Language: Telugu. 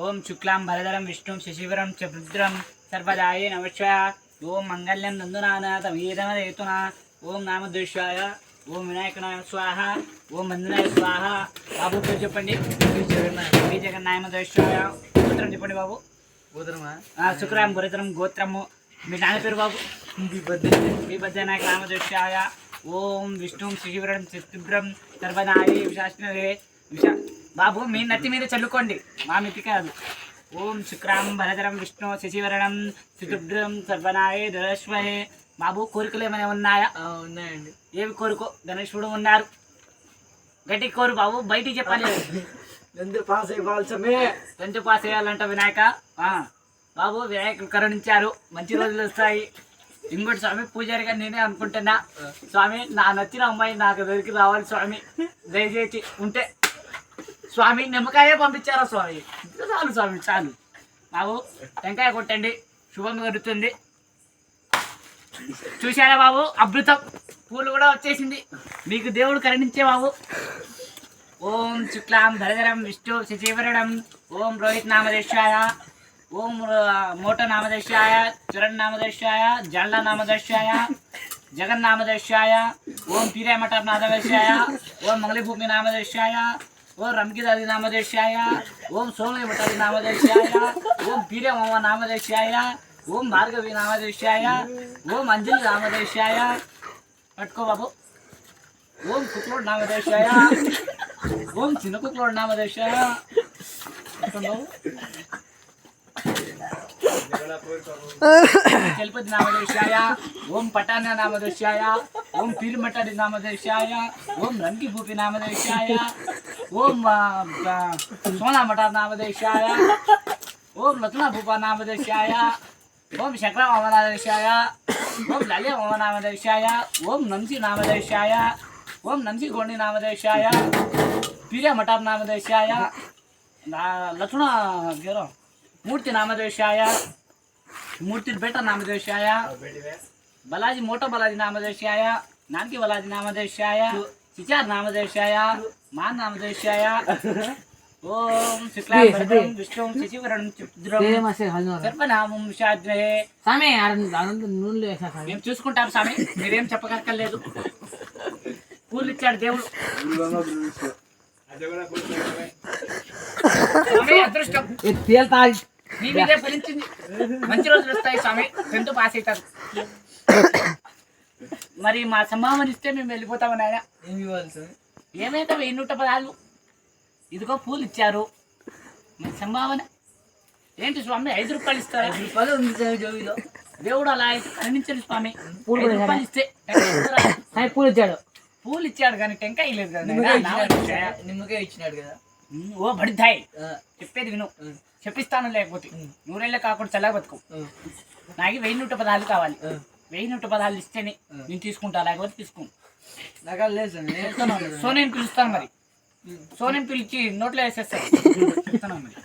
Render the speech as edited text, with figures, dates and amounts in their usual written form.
ఓం శుక్లాం భరధరం విష్ణుం శశివరం చతుద్రం సర్వదాయే నమః. ఓం మంగళ్యం నందునాథ వీరమేతునా. ఓం నామద్వేషాయ. ఓం వినాయకనాయ స్వాహ. ఓం మందునాయ స్వాహ. బాబు పేరు చెప్పండి. శ్రీ జగన్నాయమద్వేషాయ. గోత్రం చెప్పండి బాబు. గోత్రమా? శుక్రాం భరధరం గోత్రము. మీ నాన్న పేరు బాబు. మీ బద్దనాయక నామద్వేషాయ. ఓం విష్ణుం శశివరం చతుద్రం సర్వదాయే విశాష్ణవే బాబు మీ నత్తి మీద చల్లుకోండి, మా మితి కాదు. ఓం శుక్రాం భరధరం విష్ణు శశివరణం చతుర్భుజం సర్వనాయే ధరస్వహే. బాబు కోరికలు ఏమైనా ఉన్నాయా? ఉన్నాయండి. ఏవి కోరుకో? గణేశుడు ఉన్నారు, గట్టి కోరు బాబు, బయటికి చెప్పాలి. పాస్ అయిపోవాల్సమే. 10th పాస్ అయ్యాలంట వినాయక. బాబు వినాయకులు కరుణించారు, మంచి రోజులు వస్తాయి. ఇంకోటి స్వామి, పూజారిగా నేనే అనుకుంటున్నా. స్వామి నా నచ్చిన అమ్మాయి నాకు దొరికి రావాలి స్వామి, దయచేసి ఉంటే. స్వామి నిమ్మకాయే పంపించారా స్వామి? చాలు స్వామి చాలు. బాబు టెంకాయ కొట్టండి, శుభం జరుగుతుంది. చూశారా బాబు, అద్భుతం, పూలు కూడా వచ్చేసింది. మీకు దేవుడు కరుణించే బాబు. ఓం శుక్లాం భరధరం విష్ణు శశివరణం. ఓం రోహిత్ నామదేశాయ. ఓం మోటో నామదేశాయ. చరణ్ నామదేశాయ. జండ్ల నామదేశాయ. జగన్ నామదేశాయ. ఓం పీరేమఠ నామదేశాయ. ఓం మంగళభూమి నామదేశాయ. ఓం రమ్కిదాది నామదేశాయ. ఓం సోమయ మఠాది నామదేశాయ. ఓం పీరేమమ్మ నామదేశాయ. ఓం భార్గవి నామదేశాయ. ఓం అంజలి నామదేశాయ. పట్టుకో బాబు. ఓం కుక్లోడ్ నామదేశాయ. ఓం చిన్న కుక్లోడ్ నామదేశాయ. చలపతి నామదేశాయ. ఓం పటాన నామదేశాయ. ఓం పీరిమఠాది నామదేశాయ. ఓం రంకి భూపి నామదేశాయ. ఓం సోనా మఠ నామదేశాయ. ఓం లక్ష్మణ భూప నామదేశాయ. ఓం శంకర నామదేశాయ. ఓం లలిత నామదేశాయ. ఓం నంసి నామదేశాయ. ఓం నంసి గోండి నామదేశాయ. పీరే మఠ నామదేశాయ. లక్ష్మణ మూర్తి నామదేశాయ. మూర్తి బేట నామదేశాయ. బలాజీ మోటో బలాజీ నామదేశాయ. నాన్కి బలాజీ నామదేశాయ. చిచార్ నామదేశాయ. మాన్ నామదేశాయ. ఓం శుక్లాం భరధరం విష్ణుం శశివరణం చతుర్భుజం సర్వనామం విశాజ్ఞే. మేము చూసుకుంటాం స్వామి, మీరేం చెప్పగలలేదు. పూలు ఇచ్చాడు దేవుడు. అదృష్టం మీ మీదే ఫలించింది. మంచి రోజులు వస్తాయి స్వామి, 10th పాస్ అవుతారు. మరి మా సంభావన ఇస్తే మేము వెళ్ళిపోతామని ఆయన. ఏమి ఇవ్వాలి సార్? ఏమైతే 1110. ఇదిగో పూలు ఇచ్చారు, మరి సంభావన ఏంటి స్వామి? 5 రూపాయలు ఇస్తారు. 5 రూపాయలు ఉంది సార్ జోబీలో. దేవుడు అలా అయితే కరుణించండి స్వామి. 5 రూపాయలు ఇస్తే పూలు ఇచ్చాడు. పూలు ఇచ్చాడు కానీ టెంకాయ లేదు కదా. నిమ్మకాయ ఇచ్చినాడు కదా. ఓ బడిద్దాయి, చెప్పేది విను. చెప్పిస్తాను, లేకపోతే 100 కాకుండా చల్లగా బతుకు. నాకు 1110 కావాలి. 1110 ఇస్తేనే నేను తీసుకుంటా, లేకపోతే తీసుకో. నాకు లేదు సార్. సోనేని పిలుస్తాను, మరి సోనేని పిలిచి నోట్లో వేసేస్తాను. చెప్తాను మరి.